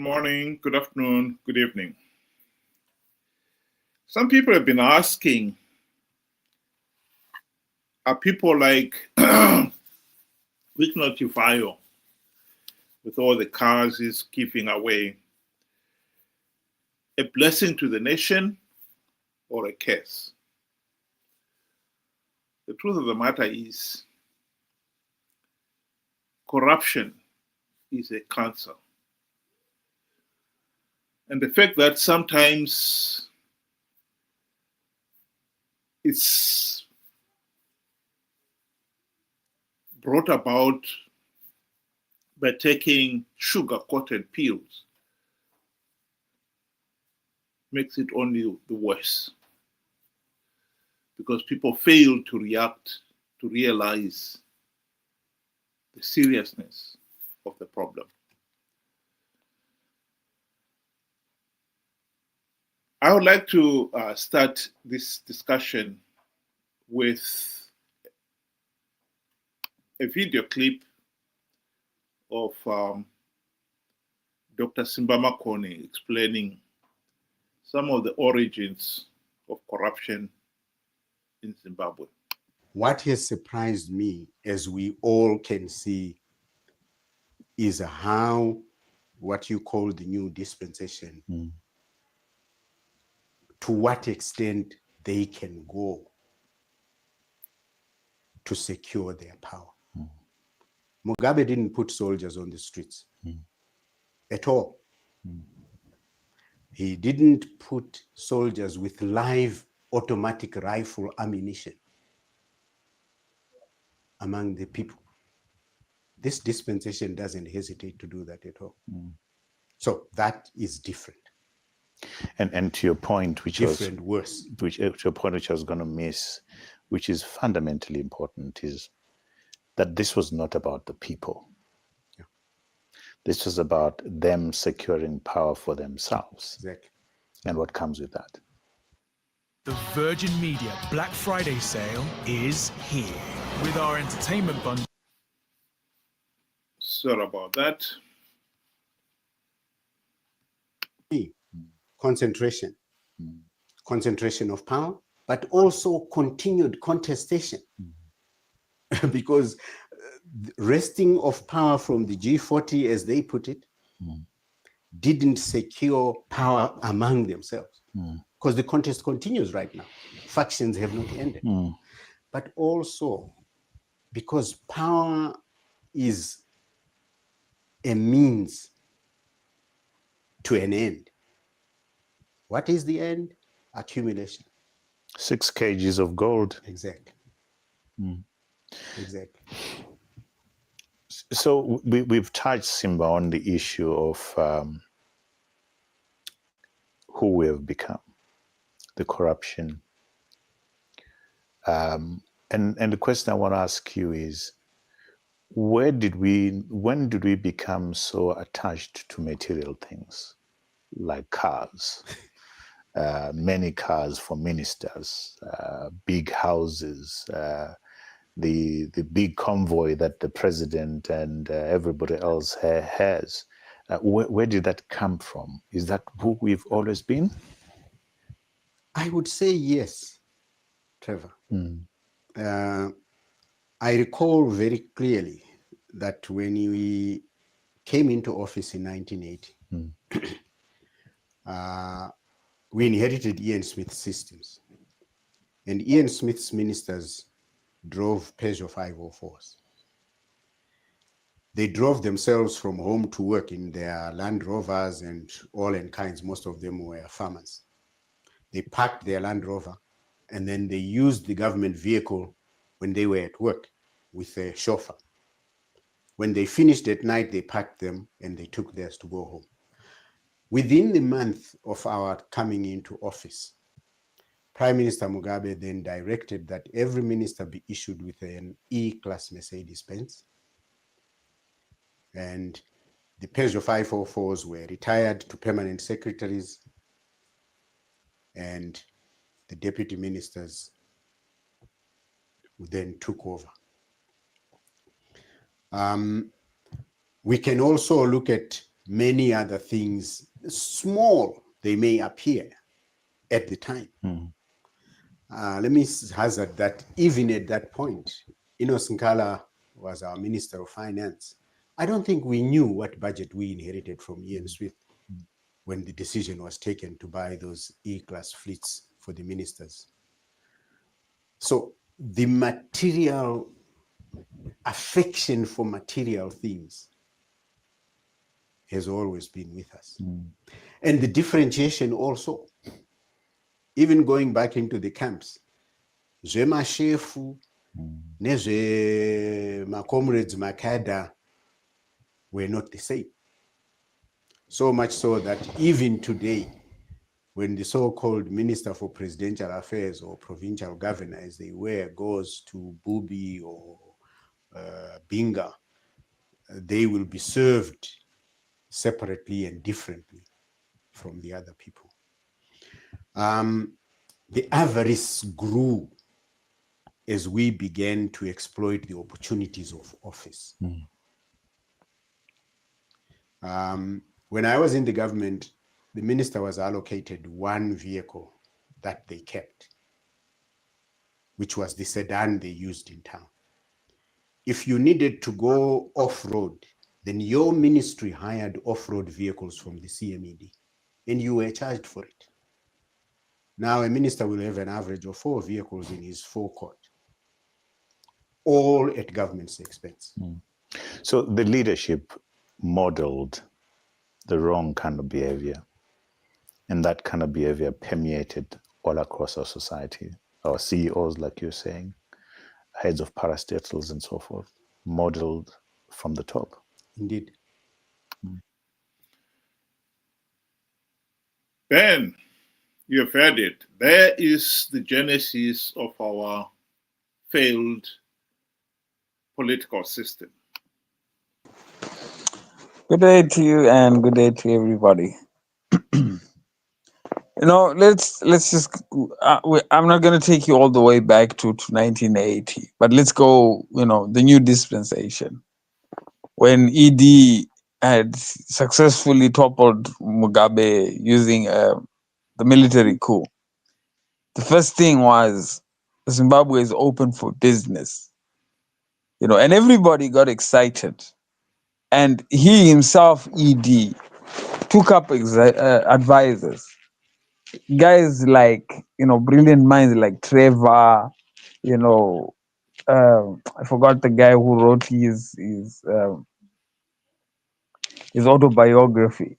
morning, good afternoon, good evening. Some people have been asking, are people like Chivhayo, with all the cars he's giving away, a blessing to the nation or a curse? The truth of the matter is, corruption is a cancer. And the fact that sometimes it's brought about by taking sugar-coated pills makes it only the worse, because people fail to react, to realize the seriousness of the problem. I would like to start this discussion with a video clip of Dr. Simba Makoni explaining some of the origins of corruption in Zimbabwe. What has surprised me, as we all can see, is how what you call the new dispensation, to what extent they can go to secure their power. Mugabe didn't put soldiers on the streets at all. He didn't put soldiers with live automatic rifle ammunition among the people. This dispensation doesn't hesitate to do that at all. So that is different. And to your point, which different, worse. Which to your point, which I was going to miss, which is fundamentally important, is that this was not about the people. Yeah. This was about them securing power for themselves. Exactly. And what comes with that. The Virgin Media Black Friday sale is here with our entertainment bundle. Sorry about that. Concentration. Concentration of power, but also continued contestation. Because wresting of power from the G40, as they put it, didn't secure power among themselves. Because the contest continues right now. Factions have not ended. But also because power is a means to an end. What is the end? Accumulation. 6 kgs of gold. Exactly. Exactly. So we've touched, Simba, on the issue of who we have become, the corruption. And the question I want to ask you is, when did we become so attached to material things like cars? Many cars for ministers, big houses, the big convoy that the president and everybody else has. Where did that come from? Is that who we've always been? I would say yes, Trevor. I recall very clearly that when we came into office in 1980, we inherited Ian Smith's systems. And Ian Smith's ministers drove Peugeot 504s. They drove themselves from home to work in their Land Rovers and all in kinds. Most of them were farmers. They parked their Land Rover and then they used the government vehicle when they were at work with a chauffeur. When they finished at night, they packed them and they took theirs to go home. Within the month of our coming into office, Prime Minister Mugabe then directed that every minister be issued with an E-class Mercedes-Benz. And the Peugeot 504s were retired to permanent secretaries, and the deputy ministers then took over. We can also look at many other things, small they may appear at the time. Let me hazard that even at that point, Enos Nkala was our Minister of Finance. I don't think we knew what budget we inherited from Ian Smith when the decision was taken to buy those E-class fleets for the ministers. So the material affection for material things has always been with us. And the differentiation also, even going back into the camps, Shefu, my comrades, Makada, were not the same. So much so that even today, when the so-called Minister for Presidential Affairs or Provincial Governor, as they were, goes to Bubi or Binga, they will be served separately and differently from the other people. The avarice grew as we began to exploit the opportunities of office. When I was in the government, the minister was allocated one vehicle that they kept, which was the sedan they used in town. If you needed to go off-road, then your ministry hired off-road vehicles from the CMED, and you were charged for it. Now a minister will have an average of 4 vehicles in his forecourt, all at government's expense. So the leadership modeled the wrong kind of behavior, and that kind of behavior permeated all across our society. Our CEOs, like you're saying, heads of parastatals and so forth, modeled from the top. Indeed. Ben, you have heard it. There is the genesis of our failed political system. Good day to you and good day to everybody. Let's just. I'm not going to take you all the way back to 1980, but let's go. The new dispensation, when ED had successfully toppled Mugabe using the military coup. The first thing was Zimbabwe is open for business, and everybody got excited, and he himself, ED, took up advisors. Guys like, brilliant minds like Trevor, I forgot the guy who wrote his autobiography.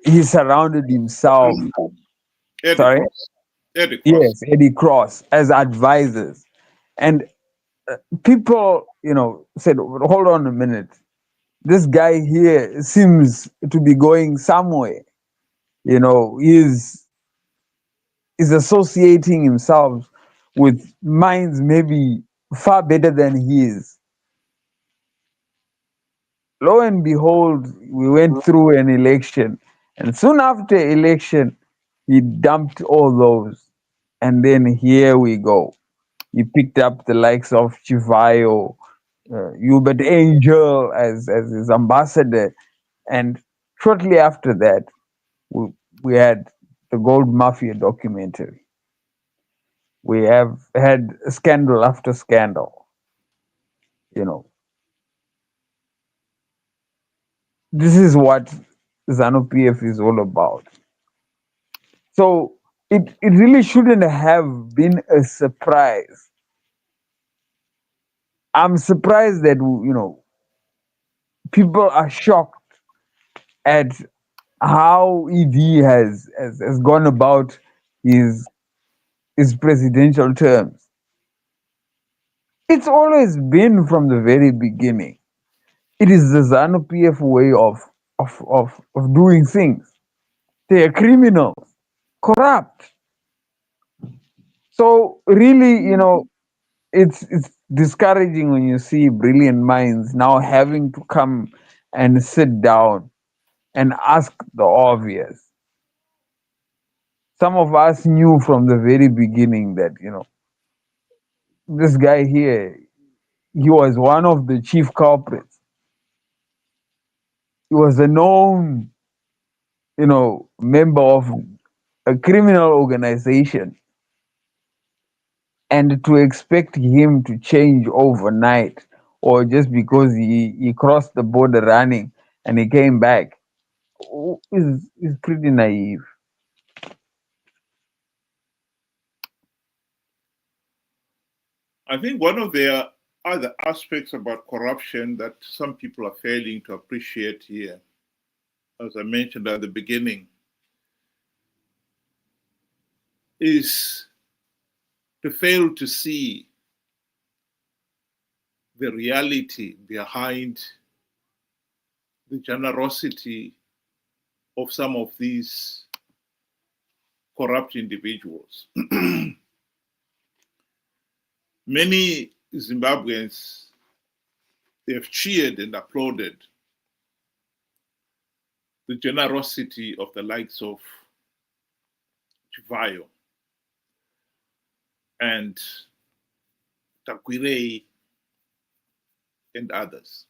He surrounded himself. Sorry? Eddie Cross. Yes, Eddie Cross as advisors. And people, said, hold on a minute. This guy here seems to be going somewhere. Is associating himself with minds maybe far better than his. Lo and behold, we went through an election, and soon after election, he dumped all those. And then here we go. He picked up the likes of Chivhayo, Hubert Angel as his ambassador. And shortly after that, we had the Gold Mafia documentary. We have had scandal after scandal. This is what ZANU-PF is all about. So it really shouldn't have been a surprise. I'm surprised that people are shocked at how ED has gone about his presidential terms. It's always been from the very beginning. It is the ZANU-PF way of doing things. They are criminals, corrupt. So really, it's discouraging when you see brilliant minds now having to come and sit down and ask the obvious. Some of us knew from the very beginning that, this guy here, he was one of the chief culprits. he was a known, member of a criminal organization, and to expect him to change overnight, or just because he crossed the border running and he came back, is pretty naive. I think one of the other aspects about corruption that some people are failing to appreciate here, as I mentioned at the beginning, is to fail to see the reality behind the generosity of some of these corrupt individuals. Many Zimbabweans, they have cheered and applauded the generosity of the likes of Chivhayo and Takwirei and others.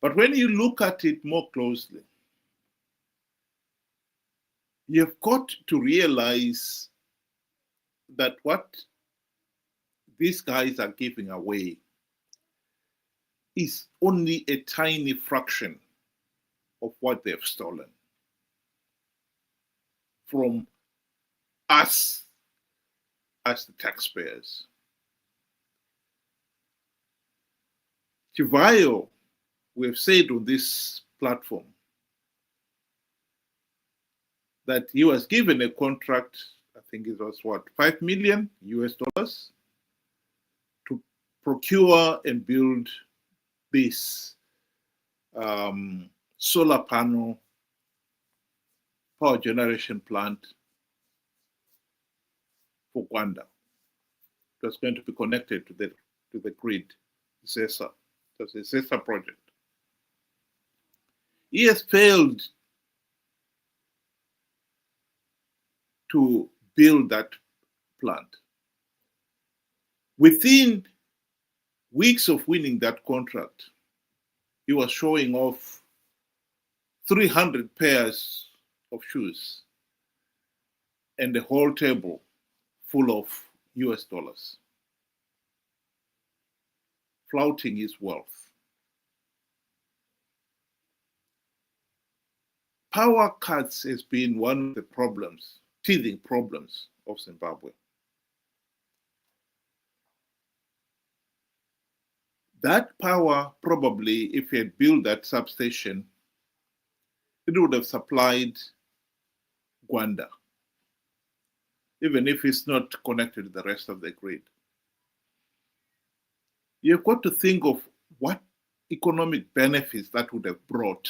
But when you look at it more closely, you've got to realize that what these guys are giving away is only a tiny fraction of what they've stolen from us as the taxpayers. Chivhayo, we have said on this platform that he was given a contract, I think it was what, $5 million to procure and build this solar panel power generation plant for Rwanda. It was going to be connected to the grid, ZESA. It was a ZESA project. He has failed to build that plant. Within weeks of winning that contract, he was showing off 300 pairs of shoes and the whole table full of US dollars, flouting his wealth. Power cuts has been one of the problems, teething problems of Zimbabwe. That power, probably, if he had built that substation, it would have supplied Rwanda, even if it's not connected to the rest of the grid. You've got to think of what economic benefits that would have brought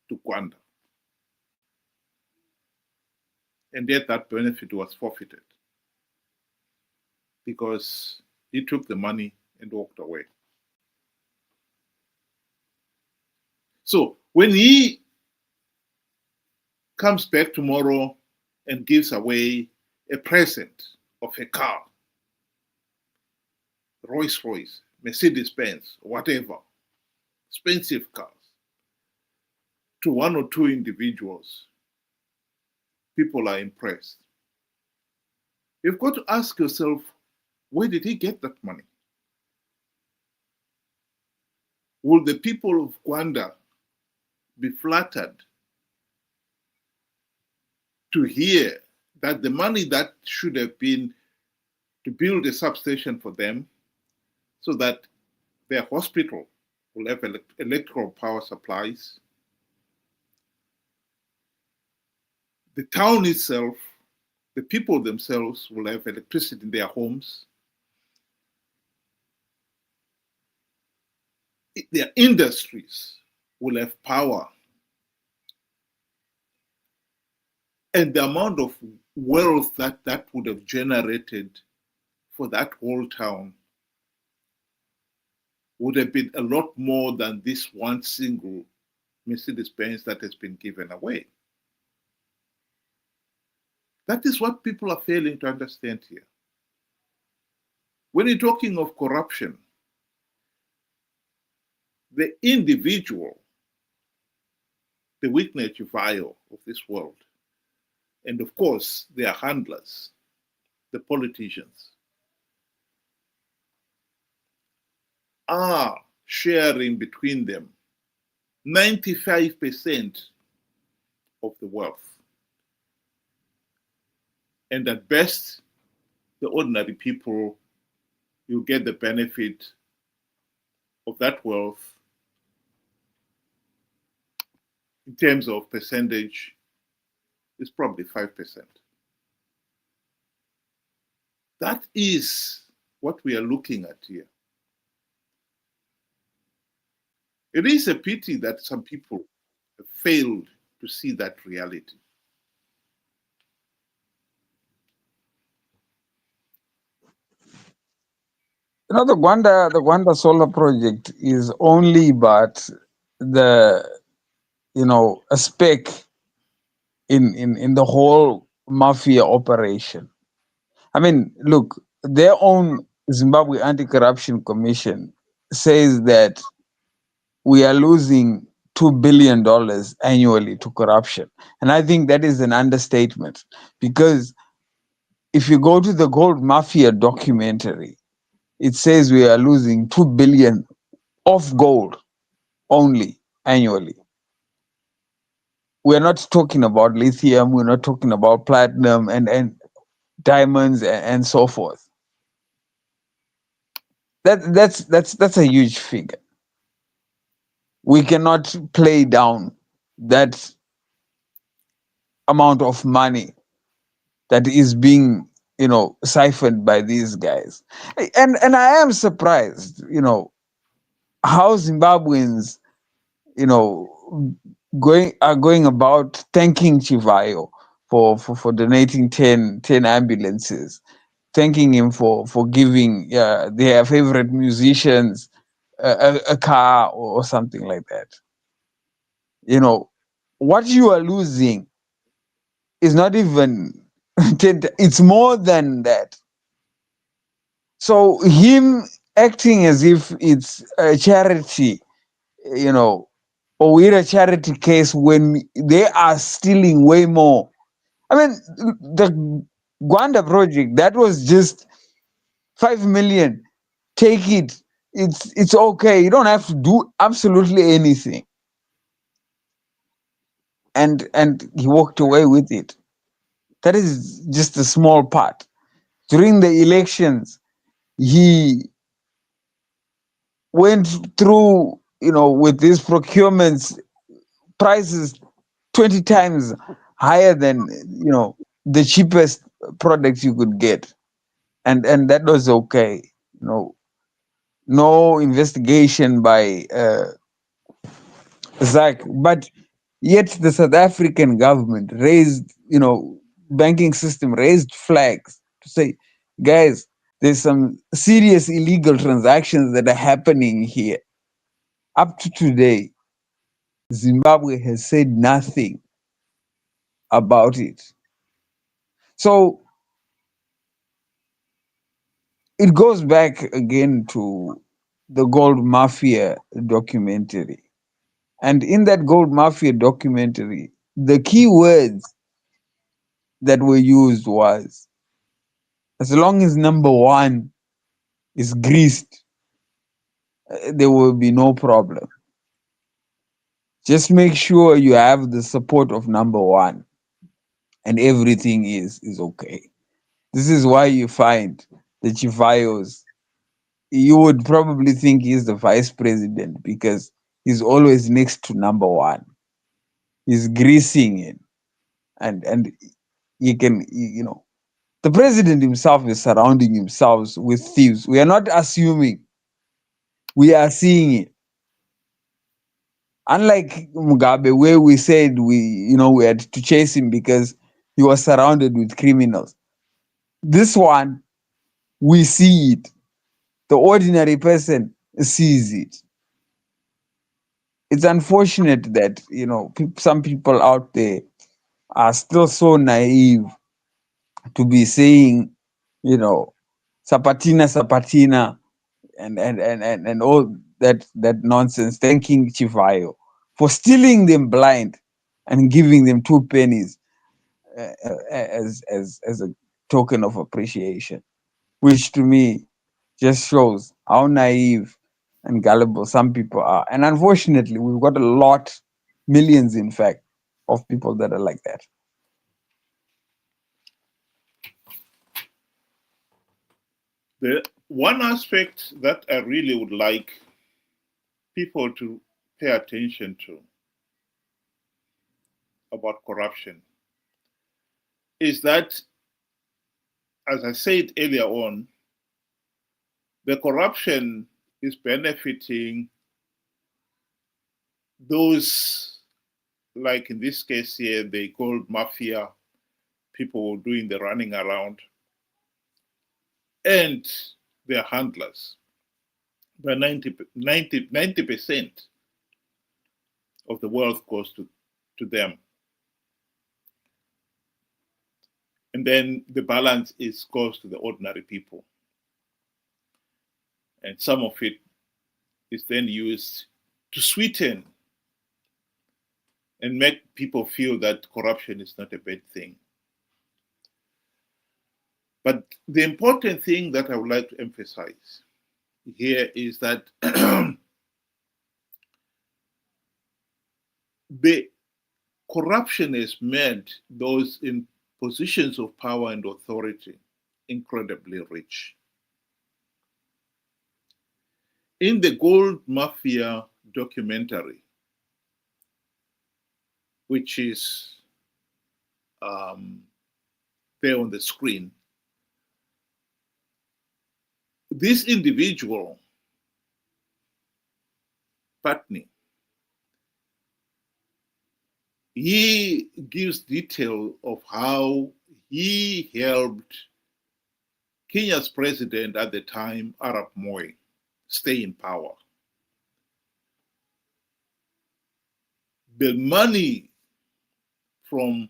to Rwanda. And yet that benefit was forfeited because he took the money and walked away. So when he comes back tomorrow and gives away a present of a car, Rolls-Royce, Mercedes-Benz, whatever, expensive cars, to one or two individuals, people are impressed. You've got to ask yourself, where did he get that money? Will the people of Rwanda be flattered to hear that the money that should have been to build a substation for them so that their hospital will have electrical power supplies, the town itself, the people themselves will have electricity in their homes, their industries will have power, and the amount of wealth that would have generated for that whole town would have been a lot more than this one single Mercedes-Benz that has been given away. That is what people are failing to understand here. When you're talking of corruption, the individual, the Whitney Chivhayo of this world, and of course their handlers, the politicians, are sharing between them 95% of the wealth. And at best, the ordinary people, you get the benefit of that wealth in terms of percentage, is probably 5%. That is what we are looking at here. It is a pity that some people have failed to see that reality. You know, the Gwanda solar project is only but the, a speck in the whole mafia operation. I mean, look, their own Zimbabwe Anti-Corruption Commission says that we are losing $2 billion annually to corruption. And I think that is an understatement, because if you go to the Gold Mafia documentary, it says we are losing 2 billion of gold only annually. We're not talking about lithium, we're not talking about platinum and diamonds and so forth. That's a huge figure. We cannot play down that amount of money that is being, siphoned by these guys. And I am surprised, how Zimbabweans, going about thanking Chivhayo for donating 10 ambulances, thanking him for giving their favorite musicians a car or something like that. What you are losing is not even 10, it's more than that. So him acting as if it's a charity, or we're a charity case when they are stealing way more. I mean, the Gwanda project, that was just 5 million. Take it. It's okay. You don't have to do absolutely anything. And he walked away with it. That is just a small part. During the elections, he went through, with these procurements, prices 20 times higher than, the cheapest products you could get. And that was okay. No investigation by Zach, but yet the South African government raised, banking system raised flags to say, guys, there's some serious illegal transactions that are happening here. Up to today, Zimbabwe has said nothing about it. So it goes back again to the Gold Mafia documentary. And in that Gold Mafia documentary, the key words that were used was, as long as number one is greased, there will be no problem. Just make sure you have the support of number one and everything is okay. This is why you find the Chivhayos, you would probably think he's the vice president because he's always next to number one. He's greasing it. And you can, the president himself is surrounding himself with thieves. We are not assuming. We are seeing it. Unlike Mugabe, where we said we had to chase him because he was surrounded with criminals. This one, we see it. The ordinary person sees it. It's unfortunate that, some people out there are still so naive to be saying, Sapatina, and all that nonsense, thanking Chivhayo for stealing them blind and giving them 2 pennies as a token of appreciation, which to me just shows how naive and gullible some people are. And unfortunately, we've got a lot, millions in fact, of people that are like that. The one aspect that I really would like people to pay attention to about corruption is that, as I said earlier on, the corruption is benefiting those, like in this case here, they called Mafia, people doing the running around, and their handlers. By 90% of the wealth goes to them. And then the balance goes to the ordinary people. And some of it is then used to sweeten and make people feel that corruption is not a bad thing. But the important thing that I would like to emphasize here is that the corruption has made those in positions of power and authority incredibly rich. In the Gold Mafia documentary, which is there on the screen, this individual, Patni, he gives detail of how he helped Kenya's president at the time, Arap Moi, stay in power. The money from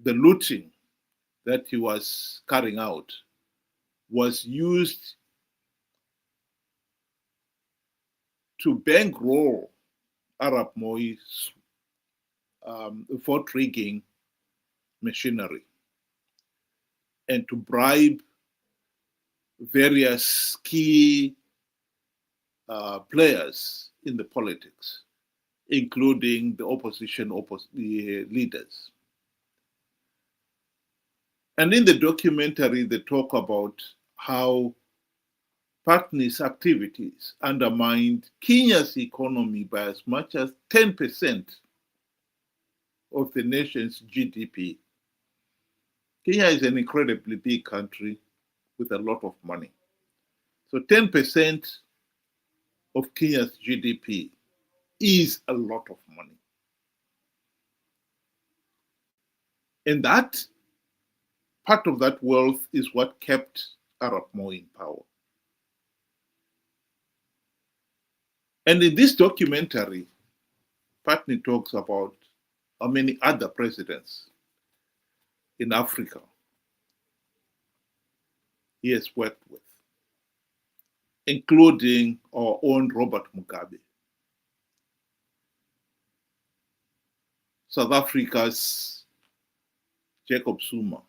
the looting that he was carrying out was used to bankroll Arap Moi's vote rigging machinery and to bribe various key players in the politics, including the opposition leaders. And in the documentary, they talk about how Patni's activities undermined Kenya's economy by as much as 10% of the nation's GDP. Kenya is an incredibly big country with a lot of money. So 10% of Kenya's GDP is a lot of money. And that part of that wealth is what kept Arap Moi in power. And in this documentary, Patni talks about how many other presidents in Africa he has worked with, including our own Robert Mugabe, South Africa's Jacob Zuma,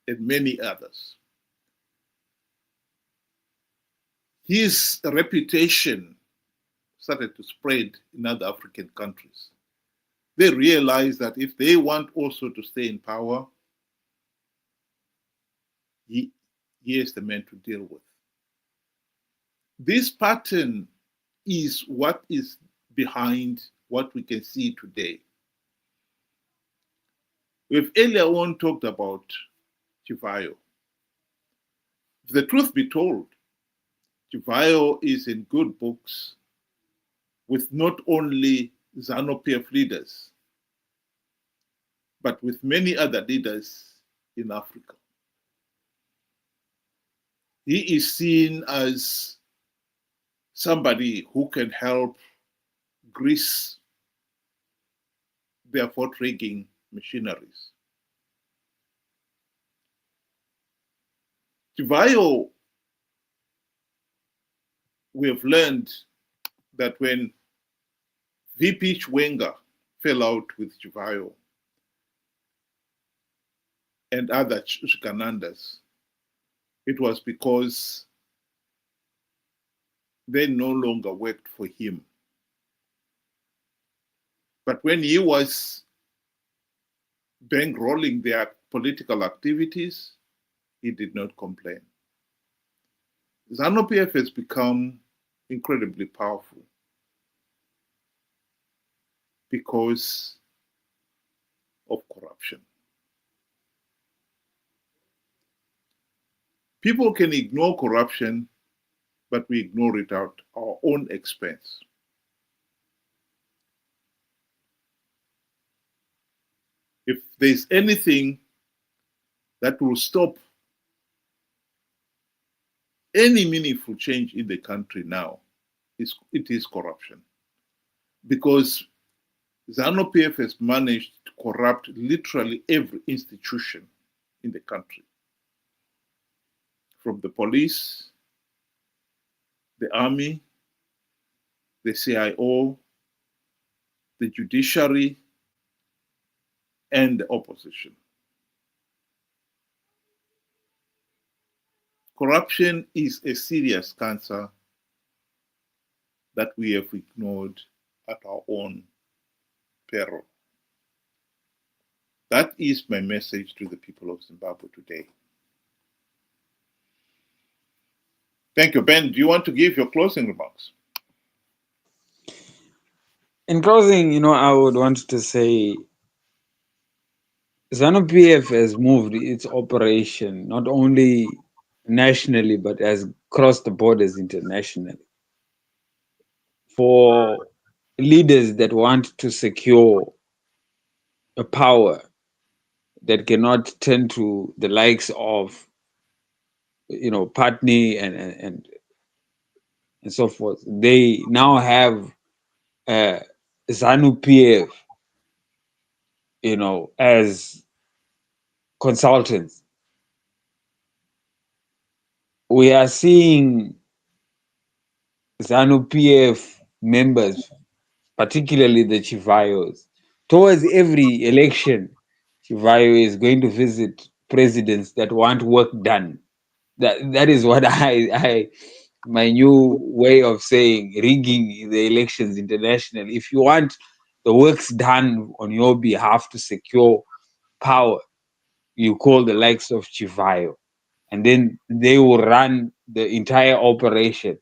and many others. His reputation started to spread in other African countries. They realized that if they want also to stay in power, he is the man to deal with. This pattern is what is behind what we can see today. We've earlier on talked about Chivhayo. If the truth be told, Chivhayo is in good books with not only ZANU-PF leaders, but with many other leaders in Africa. He is seen as somebody who can help grease their vote rigging machineries. Chivhayo we have learned that when VP Chwenga fell out with Chivhayo and other Shikanandas, it was because they no longer worked for him. But when he was bankrolling their political activities, he did not complain. ZANU-PF has become incredibly powerful because of corruption. People can ignore corruption, but we ignore it at our own expense. If there's anything that will stop any meaningful change in the country now, it is corruption. Because ZANU-PF has managed to corrupt literally every institution in the country. From the police, the army, the CIO, the judiciary, and the opposition. Corruption is a serious cancer that we have ignored at our own peril. That is my message to the people of Zimbabwe today. Thank you. Ben, do you want to give your closing remarks? In closing, I would want to say ZANU-PF has moved its operation not only nationally but has crossed the borders internationally. For leaders that want to secure a power that cannot turn to the likes of Patni and so forth, they now have ZANU-PF as consultants. We are seeing ZANU-PF members, particularly the Chivhayos, towards every election. Chivhayo is going to visit presidents that want work done. That is what my new way of saying rigging the elections internationally. If you want the works done on your behalf to secure power, you call the likes of Chivhayo, and then they will run the entire operation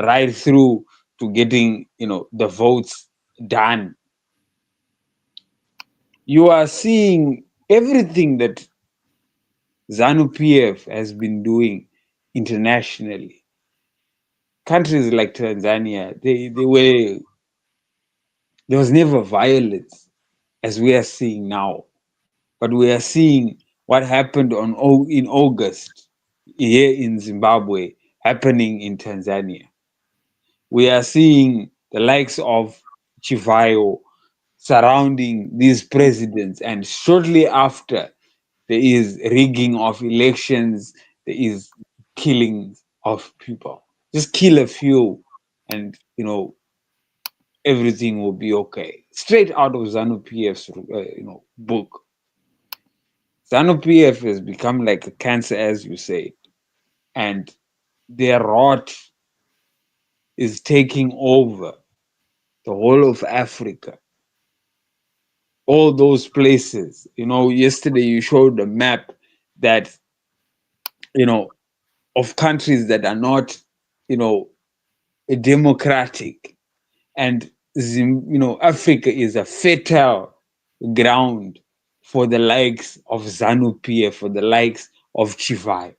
right through to getting the votes done. You are seeing everything that ZANU-PF has been doing internationally. Countries like Tanzania, there was never violence as we are seeing now, but we are seeing what happened in August here in Zimbabwe happening in Tanzania. We are seeing the likes of Chivhayo surrounding these presidents, and shortly after there is rigging of elections, there is killing of people. Just kill a few and everything will be okay. Straight out of ZANU-PF's book. ZANU-PF has become like a cancer, as you say, and their rot is taking over the whole of Africa. All those places. Yesterday you showed a map that of countries that are not democratic, and Africa is a fertile ground for the likes of ZANU-PF, for the likes of Chivhayo,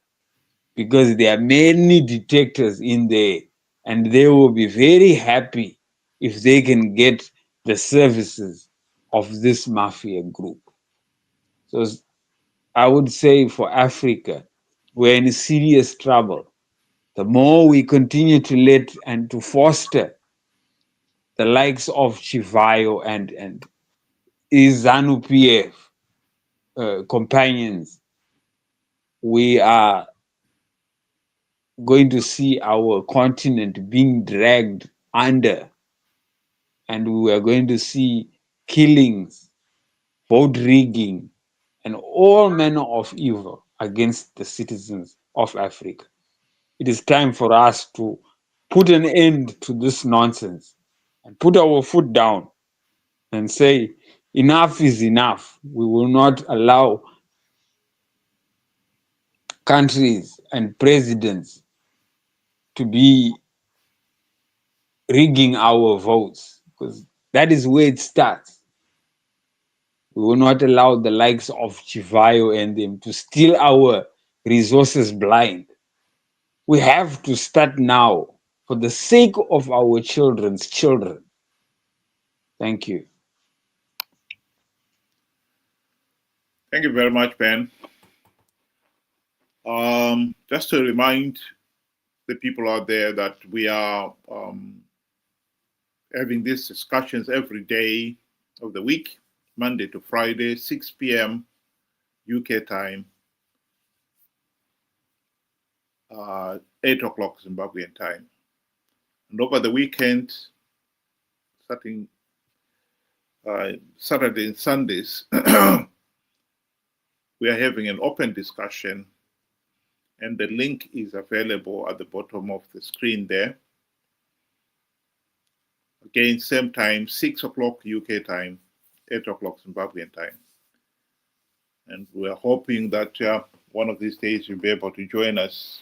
because there are many detectors in there, and they will be very happy if they can get the services of this mafia group. So I would say for Africa, we're in serious trouble. The more we continue to let and to foster the likes of Chivhayo and ZANU-PF companions, we are going to see our continent being dragged under, and we are going to see killings, vote rigging, and all manner of evil against the citizens of Africa. It is time for us to put an end to this nonsense and put our foot down and say, enough is enough. We will not allow countries and presidents to be rigging our votes, because that is where it starts. We will not allow the likes of Chivhayo and them to steal our resources blind. We have to start now for the sake of our children's children. Thank you. Thank you very much, Ben. Just to remind the people out there that we are having these discussions every day of the week, Monday to Friday, 6 p.m. UK time, 8 o'clock Zimbabwean time. And over the weekend, starting Saturday and Sundays, we are having an open discussion, and the link is available at the bottom of the screen there. Again, same time, 6 o'clock UK time, 8 o'clock Zimbabwean time. And we're hoping that one of these days you'll be able to join us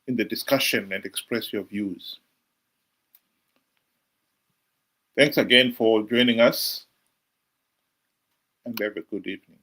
in the discussion and express your views. Thanks again for joining us, and have a good evening.